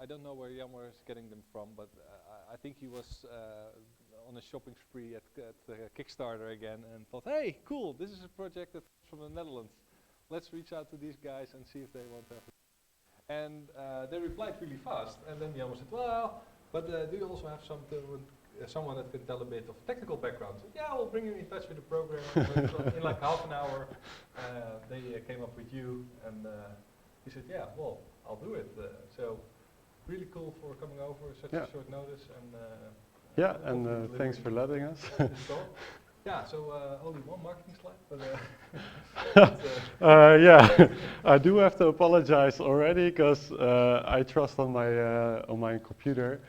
I don't know where Jammer is getting them from, but I think he was on a shopping spree at Kickstarter again and thought, hey, cool, this is a project that comes from the Netherlands. Let's reach out to these guys and see if they want to have it. And they replied really fast. And then Jammer said, well, but do you also have someone that can tell a bit of technical background? So, yeah, we'll bring you in touch with the programmer. But in like half an hour, they came up with you, and he said, yeah, well, I'll do it. So really cool for coming over such a short notice. And thanks for letting us. Yeah, so only one marketing slide, but yeah, I do have to apologize already because I trust on my computer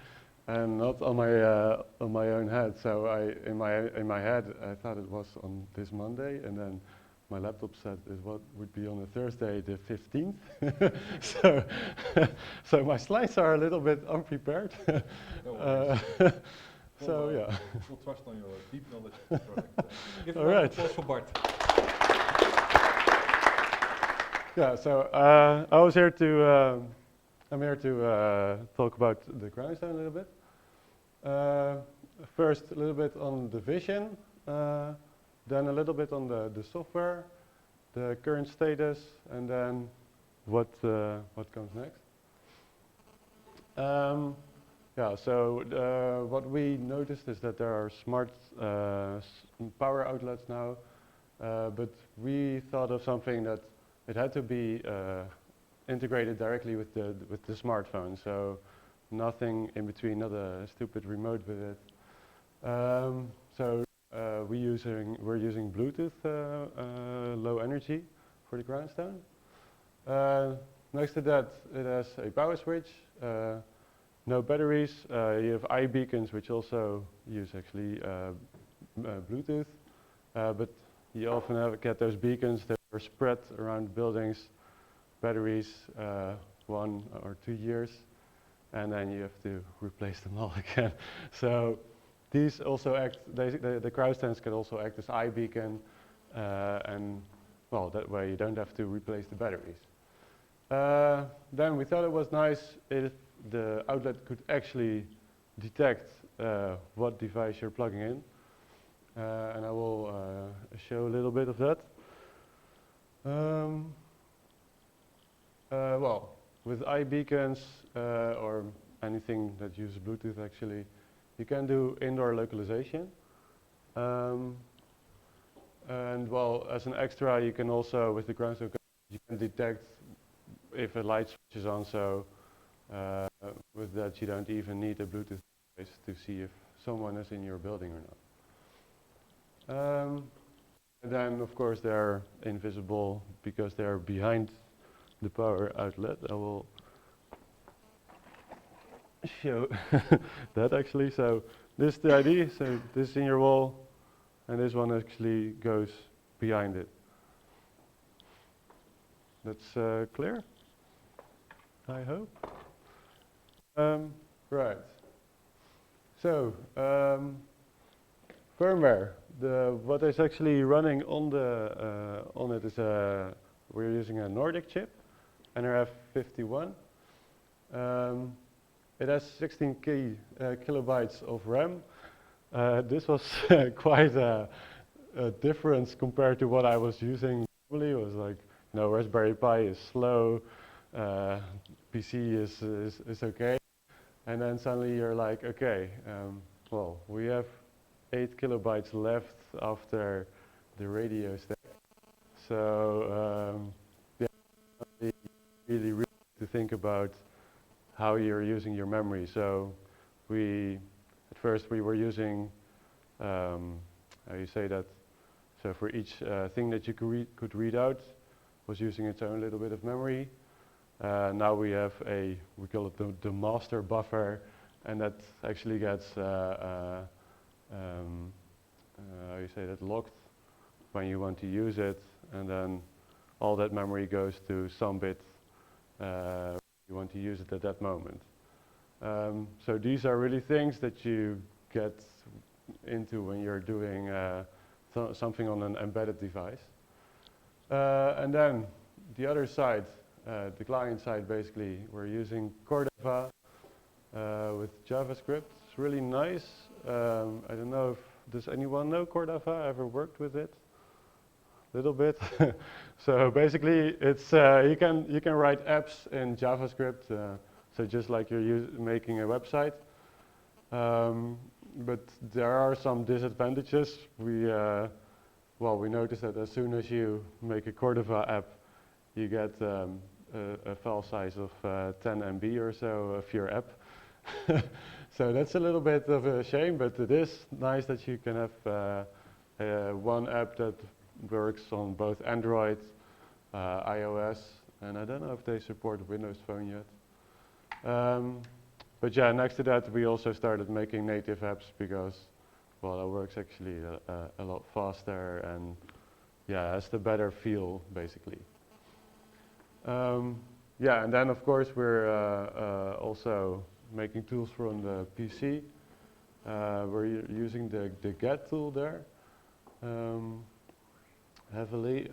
and not on my own head. So in my head I thought it was on this Monday, and then my laptop said it would be on a Thursday the 15th. so my slides are a little bit unprepared. No so yeah. We'll trust on your deep knowledge of the product. Give All right. applause for Bart. Yeah. So I'm here to talk about the Crownstone a little bit. First, a little bit on the vision, then a little bit on the software, the current status, and then what comes next. Yeah, so what we noticed is that there are smart power outlets now, but we thought of something that it had to be integrated directly with the smartphone, so nothing in between, not a stupid remote with it. So we're using Bluetooth low energy for the Crownstone. Next to that, it has a power switch. No batteries. You have iBeacons, which also use actually Bluetooth, but you often get those beacons that are spread around buildings, batteries 1 or 2 years, and then you have to replace them all again. So these also act. The Crownstones can also act as iBeacon, and well, that way you don't have to replace the batteries. Then we thought it was nice if the outlet could actually detect what device you're plugging in, and I will show a little bit of that. Well, with iBeacons or anything that uses Bluetooth, actually, you can do indoor localization. And well, as an extra, you can also, with the Crownstone, you can detect if a light switch is on, so with that you don't even need a Bluetooth device to see if someone is in your building or not. And then of course they're invisible because they're behind the power outlet. I will show that actually. So this is the idea, so this is in your wall and this one actually goes behind it. That's clear, I hope. Right. So firmware. What is actually running on it is we're using a Nordic chip, NRF51. It has 16 kilobytes of RAM. This was quite a difference compared to what I was using. It was like, Raspberry Pi is slow, PC is okay, and then suddenly you're like, okay, well, we have 8 kilobytes left after the radio stack. So yeah, really to think about how you're using your memory. So at first we were using, how you say that, so for each thing that you could read out was using its own little bit of memory. Now we have we call it the master buffer, and that actually gets, how you say that, locked when you want to use it, and then all that memory goes to some bit you want to use it at that moment. So these are really things that you get into when you're doing something on an embedded device. And then the other side, the client side, basically, we're using Cordova. with JavaScript. It's really nice. I don't know if does anyone know Cordova? Ever worked with it? Little bit. So basically, it's you can write apps in JavaScript. So just like you're making a website. But there are some disadvantages. We noticed that as soon as you make a Cordova app, you get a file size of 10 MB or so of your app. So that's a little bit of a shame, but it is nice that you can have one app that works on both Android, iOS, and I don't know if they support Windows Phone yet. But yeah, next to that, we also started making native apps because, well, it works actually a lot faster and, yeah, has the better feel, basically. Yeah, and then of course we're also making tools from the PC. We're using the get tool there heavily.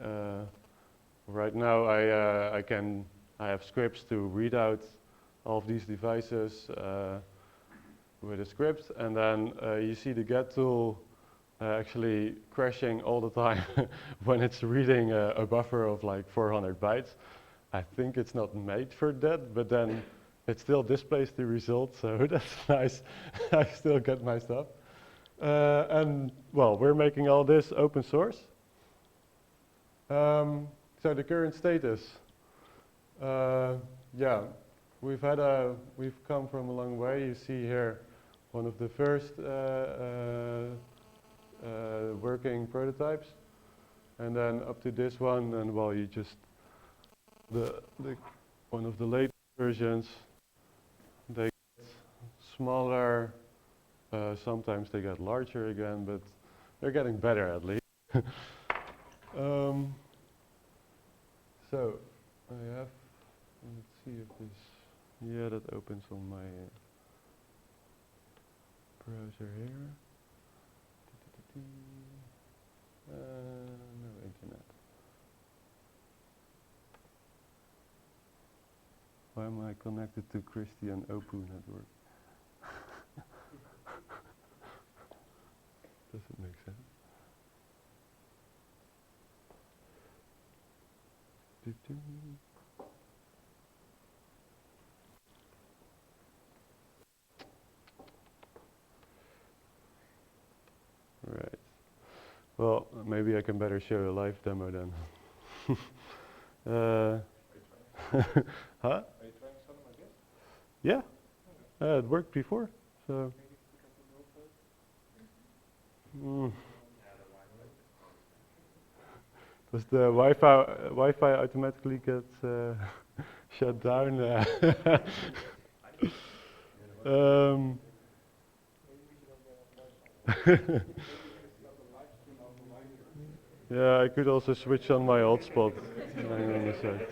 Right now I have scripts to read out all of these devices with a script, and then you see the get tool actually crashing all the time when it's reading a buffer of like 400 bytes. I think it's not made for that, but then it still displays the result, so that's nice. I still get my stuff. And well, we're making all this open source. So the current status, yeah, we've come from a long way. You see here one of the first working prototypes, and then up to this one, and well, you just one of the latest versions. They get smaller. Sometimes they get larger again, but they're getting better at least. So I have. Let's see if this. Yeah, that opens on my browser here. No internet. Why am I connected to Christian Opoo network? Doesn't make sense. Right. Well, maybe I can better show a live demo then. Huh? Are you trying something like this? Yeah. It worked before, so. Does the Wi-Fi automatically get shut down? Yeah, I could also switch on my hotspot. Hang on a sec.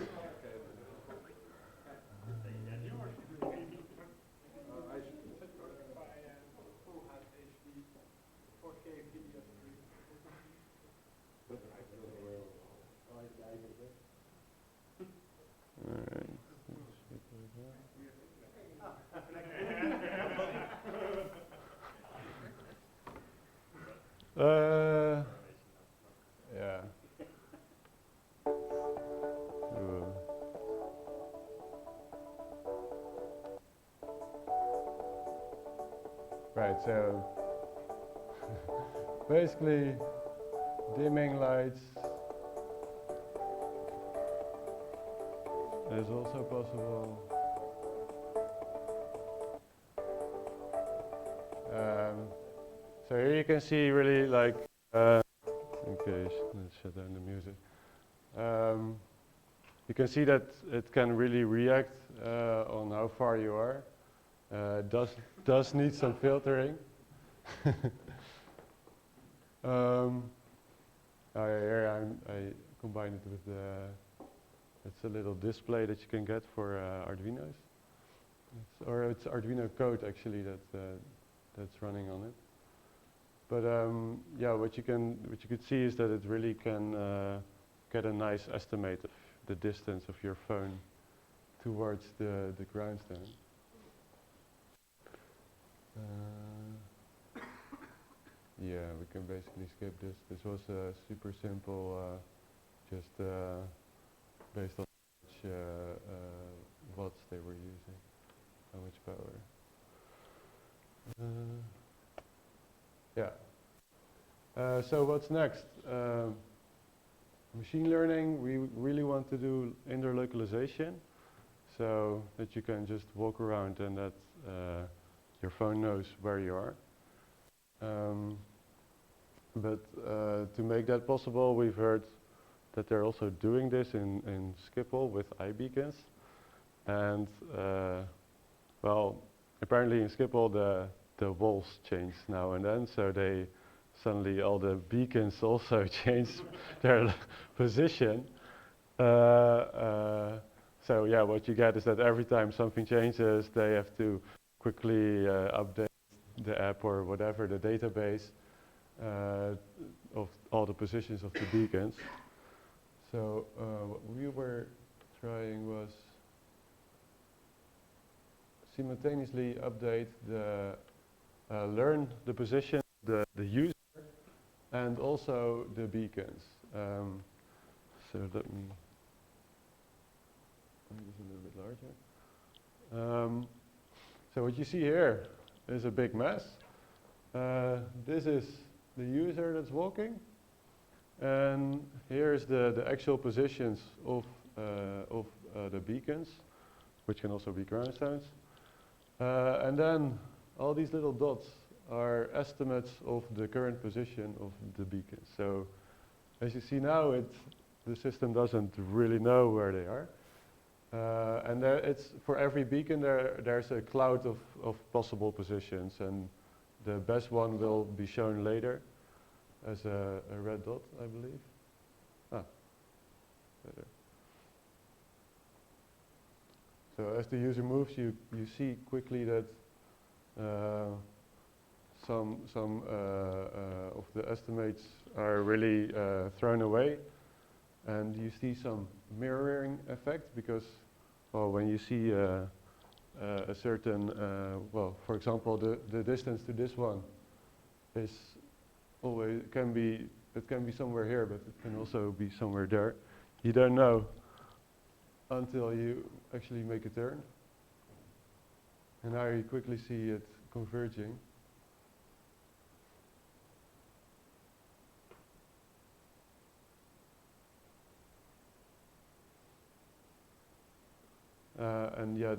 Yeah. Right, so basically dimming lights is also possible. So here you can see really like, okay, let's shut down the music. You can see that it can really react on how far you are. Does need some filtering. Here I combine it with it's a little display that you can get for Arduinos. It's Arduino code actually that's running on it. But yeah, what you could see is that it really can get a nice estimate of the distance of your phone towards the Crownstone. Yeah, we can basically skip this. This was super simple, just based on how much watts they were using, how much power. Yeah. So what's next? Machine learning, we really want to do interlocalization, so that you can just walk around and that your phone knows where you are. But to make that possible, we've heard that they're also doing this in Schiphol with iBeacons. And well, apparently in Schiphol the walls change now and then, so they suddenly all the beacons also change their position. So yeah, what you get is that every time something changes, they have to quickly update the app or whatever, the database of all the positions of the beacons. So what we were trying was simultaneously update the learn the position of the user and also the beacons. So let me make this a little bit larger. So what you see here is a big mess. This is the user that's walking, and here's the actual positions of the beacons, which can also be Crownstones. And then all these little dots are estimates of the current position of the beacons. So as you see now, the system doesn't really know where they are. And it's for every beacon there's a cloud of possible positions, and the best one will be shown later as a red dot, I believe. Better. So as the user moves, you see quickly that some of the estimates are really thrown away, and you see some mirroring effect because, well, when you see a certain, well, for example, the distance to this one is always it can be somewhere here, but it can also be somewhere there. You don't know until you actually make a turn, and now you quickly see it converging. And yeah,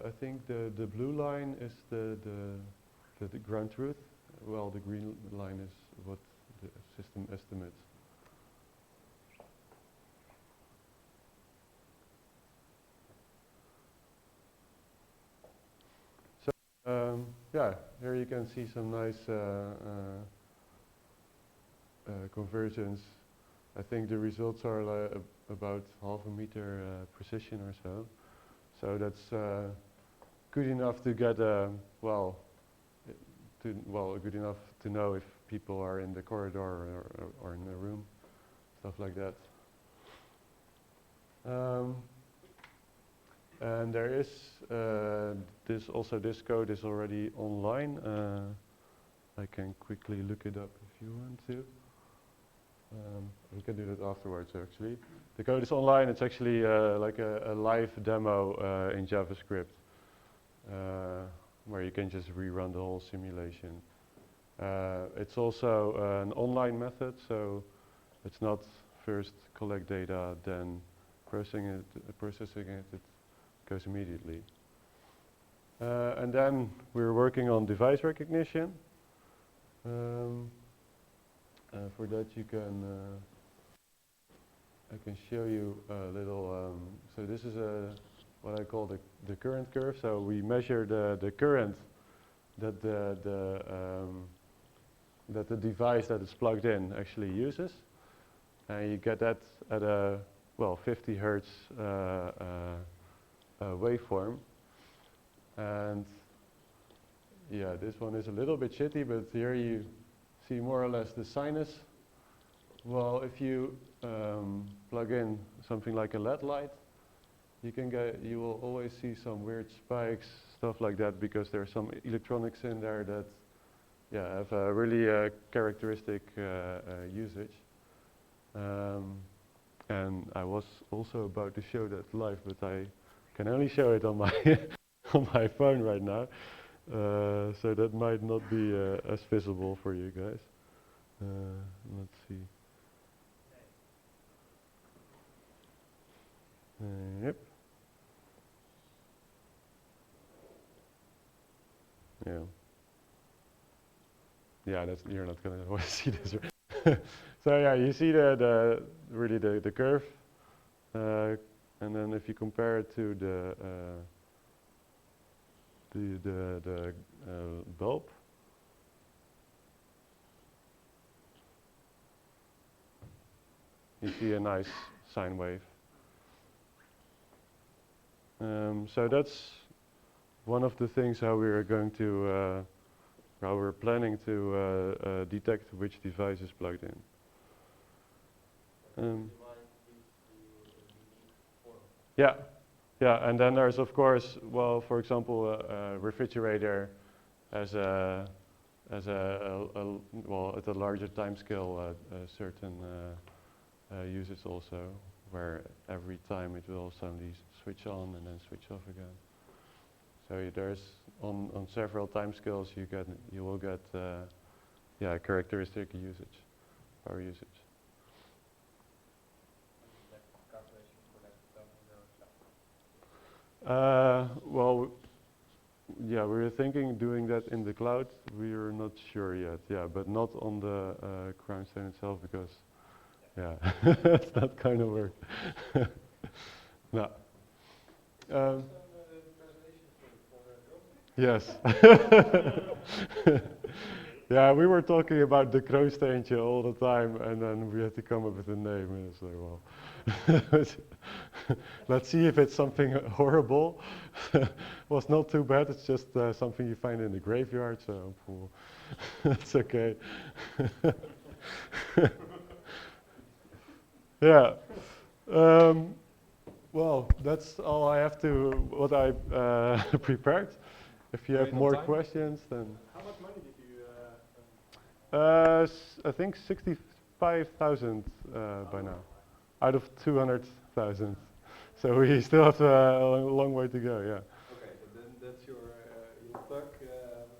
I think the blue line is the ground truth, while the green line is what the system estimates. So yeah, here you can see some nice convergence. I think the results are about half a meter precision or so. So that's good enough to get good enough to know if people are in the corridor or in the room, stuff like that. And there is this code is already online. I can quickly look it up if you want to. We can do that afterwards, actually. The code is online. It's actually like a live demo in JavaScript, where you can just rerun the whole simulation. It's also an online method, so it's not first collect data, then processing it. It goes immediately. And then we're working on device recognition. For that you can, I can show you a little, so this is what I call the current curve. So we measure the current that the device that is plugged in actually uses. And you get that at a, 50 Hertz waveform. And yeah, this one is a little bit shitty, but here you see more or less the sinus. Well, if you plug in something like a LED light, you will always see some weird spikes, stuff like that, because there's some electronics in there that, yeah, have a really characteristic usage. And I was also about to show that live, but I can only show it on my on my phone right now, so that might not be as visible for you guys. Let's see. Yep. Yeah. Yeah, that's, you're not gonna always see this. So yeah, you see really the curve, and then if you compare it to the bulb, you see a nice sine wave. So that's one of the things how we are going to, how we're planning to detect which device is plugged in. Yeah, yeah, and then there's of course, well, for example, a refrigerator has well, at a larger time scale, certain usage also, where every time it will suddenly switch on and then switch off again. So there's on several time scales you will get yeah, characteristic usage, power usage. Well, yeah, we were thinking doing that in the cloud. We are not sure yet. Yeah, but not on the Crownstone itself, because yeah, it's that kind of work. No. Yes. Yeah, we were talking about the Crownstone all the time, and then we had to come up with a name, and it's like, well, let's see if it's something horrible. Well, it's not too bad. It's just something you find in the graveyard, so it's okay. Yeah. Well, that's all I have to, what I prepared. If you have more questions, then. How much money did you? I think 65,000 by now, out of 200,000. So we still have a long way to go. Yeah. Okay, so then that's your plug.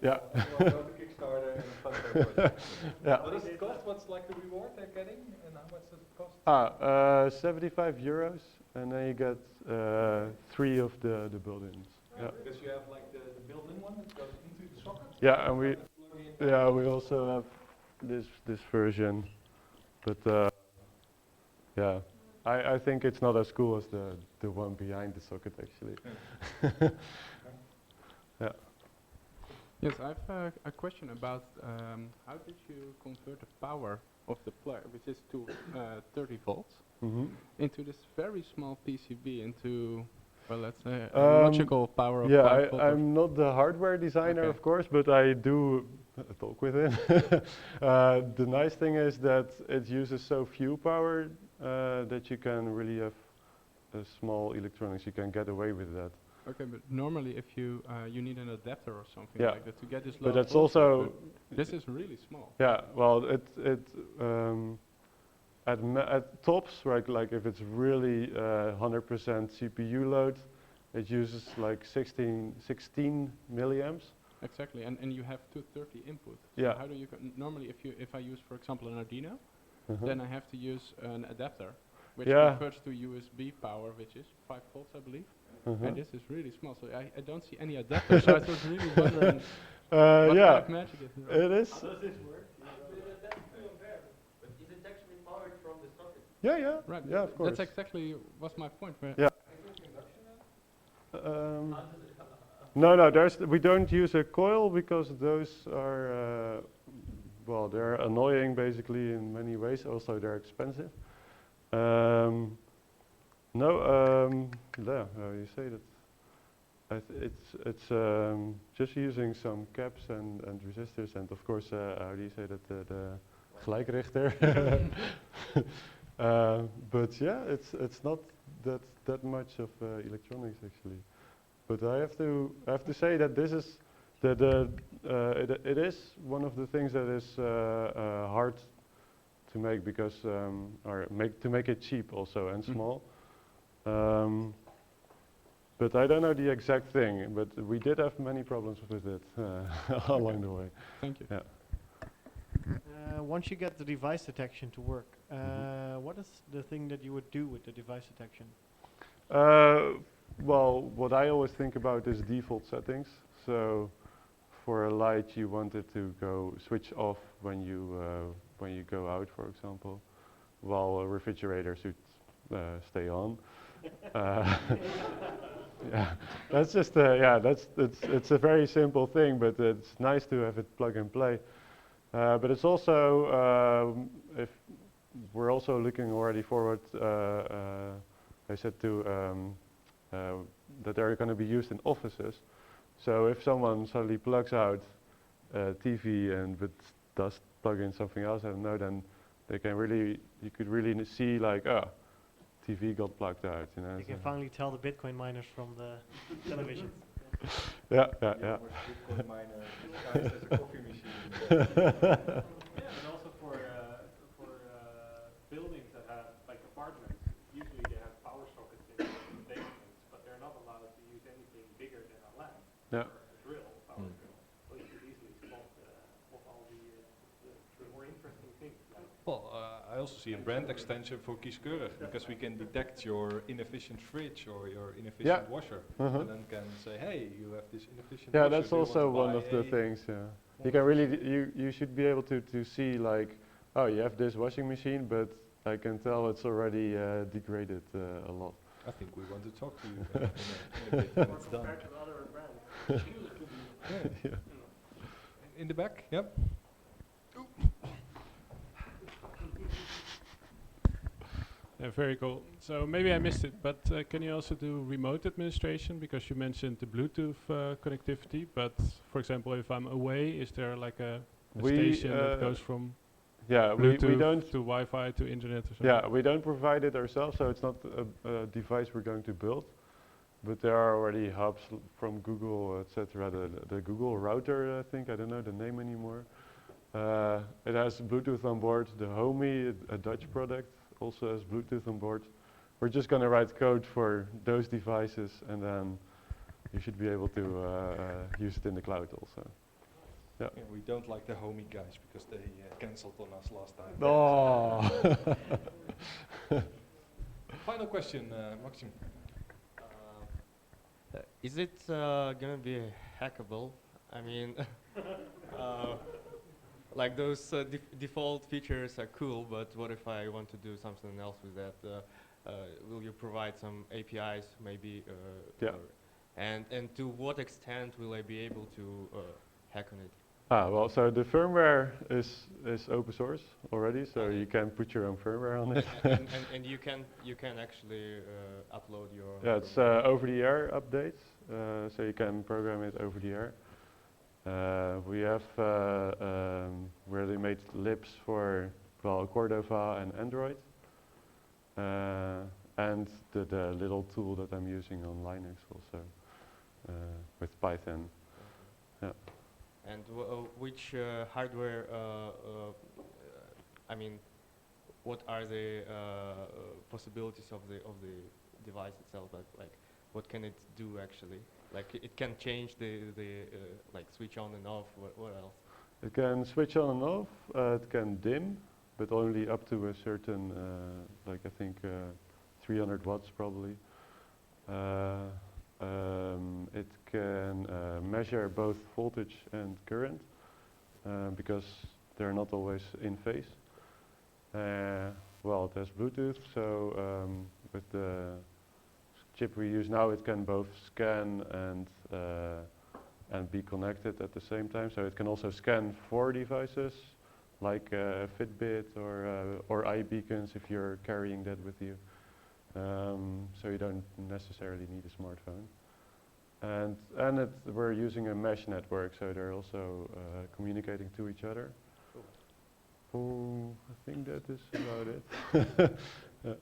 Yeah. Go to Kickstarter and fund their project. Yeah. What does it cost? What's like the reward they're getting, and how much does it cost? 75 euros, and then you get 3 of the buildings. Yeah. Because you have like the built-in one that goes into the socket. Yeah, and we also have this version, but yeah, I think it's not as cool as the one behind the socket actually. Yeah. Yeah. Yes, I have a question about how did you convert the power of the plug, which is to 30 volts, into this very small PCB into, well, let's say, a logical power of 5 volts? I'm not the hardware designer, of course, but I do talk with him. The nice thing is that it uses so few power that you can really have small electronics. You can get away with that. Okay, but normally if you you need an adapter or something Yeah. like that to get this low But that's voltage, also, but this is really small. yeah, well, at tops, right, like if it's really 100% CPU load, it uses like 16 milliamps. Exactly, and you have 230 input. Yeah. So how do you normally if I use, for example, an Arduino, then I have to use an adapter, which converts to USB power, which is 5 volts, I believe. And this is really small, so I don't see any adapter. So I was really wondering what kind of magic is it? It is. How does this work? That's still there, but is it actually powered from the socket? Yeah, yeah. Right. Yeah, of course. That's exactly was my point. Yeah. No, we don't use a coil because those are, well, they're annoying basically in many ways. Also, they're expensive. Yeah, how you say that? It's just using some caps and resistors, and of course, how do you say that? The gelijkrichter. But yeah, it's not that much of electronics actually. But I have to say that this is it is one of the things that is hard to make because to make it cheap also and small. But I don't know the exact thing. But we did have many problems with it along the way. Thank you. Yeah. Once you get the device detection to work, what is the thing that you would do with the device detection? Well, what I always think about is default settings. So for a light, you want it to go switch off when you go out, for example, while a refrigerator should stay on. Yeah, that's just it's a very simple thing, but it's nice to have it plug and play. But it's also if we're also looking already forward. I said to that they're going to be used in offices. So if someone suddenly plugs out TV and but does plug in something else, I don't know, then they can really you could really see like TV got plugged out. You know. You can finally tell the Bitcoin miners from the television. Yeah. Bitcoin miner disguised as a coffee machine. Yeah, but also for buildings that have like apartments, usually they have power sockets in the basements, but they're not allowed to use anything bigger than a lamp or a drill, power drill. So you could easily spot all the more interesting things. Like Well, I also see a brand extension for kieskeurig because we can detect your inefficient fridge or your inefficient washer, and then can say, hey, you have this inefficient washer. That's do you want also to one buy of the things. Yeah, you can really you should be able to see like, oh, you have this washing machine, but I can tell it's already degraded a lot. I think we want to talk to you in a bit when it's done. compared to other brands. Yeah. In the back, yep. Very cool. So maybe I missed it, but can you also do remote administration? Because you mentioned the Bluetooth connectivity, but for example, if I'm away, is there like a station that goes from Bluetooth we don't to Wi-Fi to internet or something? Yeah, we don't provide it ourselves, so it's not a device we're going to build. But there are already hubs from Google, etc. The Google router, I think, I don't know the name anymore. It has Bluetooth on board. The Homey, a Dutch product, also has Bluetooth on board. We're just going to write code for those devices, and then you should be able to use it in the cloud also. Yeah. Yeah, we don't like the Homey guys because they cancelled on us last time. Oh. Final question, Maxim. Is it gonna be hackable? I mean, like those default features are cool, but what if I want to do something else with that? Will you provide some APIs, maybe? And to what extent will I be able to hack on it? Well, so the firmware is open source already, so you can put your own firmware on it. and you can actually upload your. Yeah, it's over-the-air updates, so you can program it over the air. We have where they made libs for Cordova and Android, and the little tool that I'm using on Linux also with Python. Yeah. And which hardware? I mean, what are the possibilities of the device itself? Like, what can it do actually? Like, it can change the like switch on and off. What else? It can switch on and off. It can dim, but only up to a certain, like I think 300 watts probably. It can measure both voltage and current because they're not always in phase. Well, it has Bluetooth, so with the chip we use now, it can both scan and be connected at the same time. So it can also scan 4 devices, like Fitbit or iBeacons if you're carrying that with you. So you don't necessarily need a smartphone. And we're using a mesh network, so they're also communicating to each other. Oh, I think that is about it. Yeah.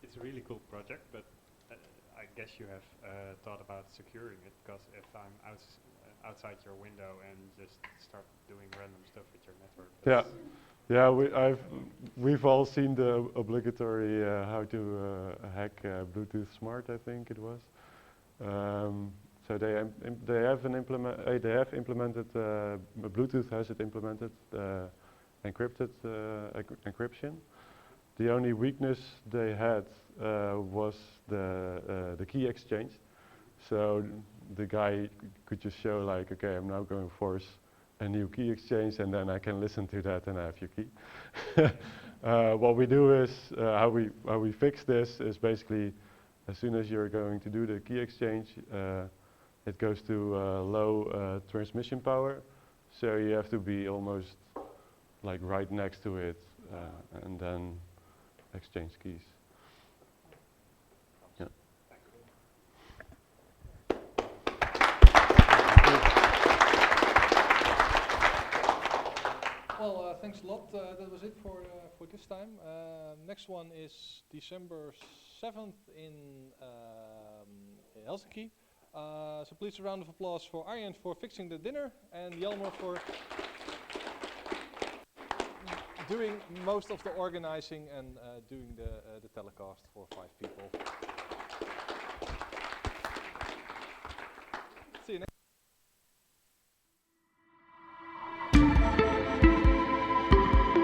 It's a really cool project, but I guess you have thought about securing it, because if I'm outside your window and just start doing random stuff with your network. Yeah, yeah. We've all seen the obligatory how to hack Bluetooth Smart, I think it was. So they have implemented Bluetooth has it implemented encrypted encryption. The only weakness they had was the key exchange. So the guy could just show like, okay, I'm now going to force a new key exchange, and then I can listen to that, and I have your key. What we do is how we fix this is basically, as soon as you're going to do the key exchange, it goes to low transmission power, so you have to be almost like right next to it, and then exchange keys. Yeah. Well, thanks a lot. That was it for this time. Next one is December 7th in Helsinki. So please a round of applause for Arjen for fixing the dinner and Jelmer for doing most of the organizing and doing the telecast for 5 people. See you next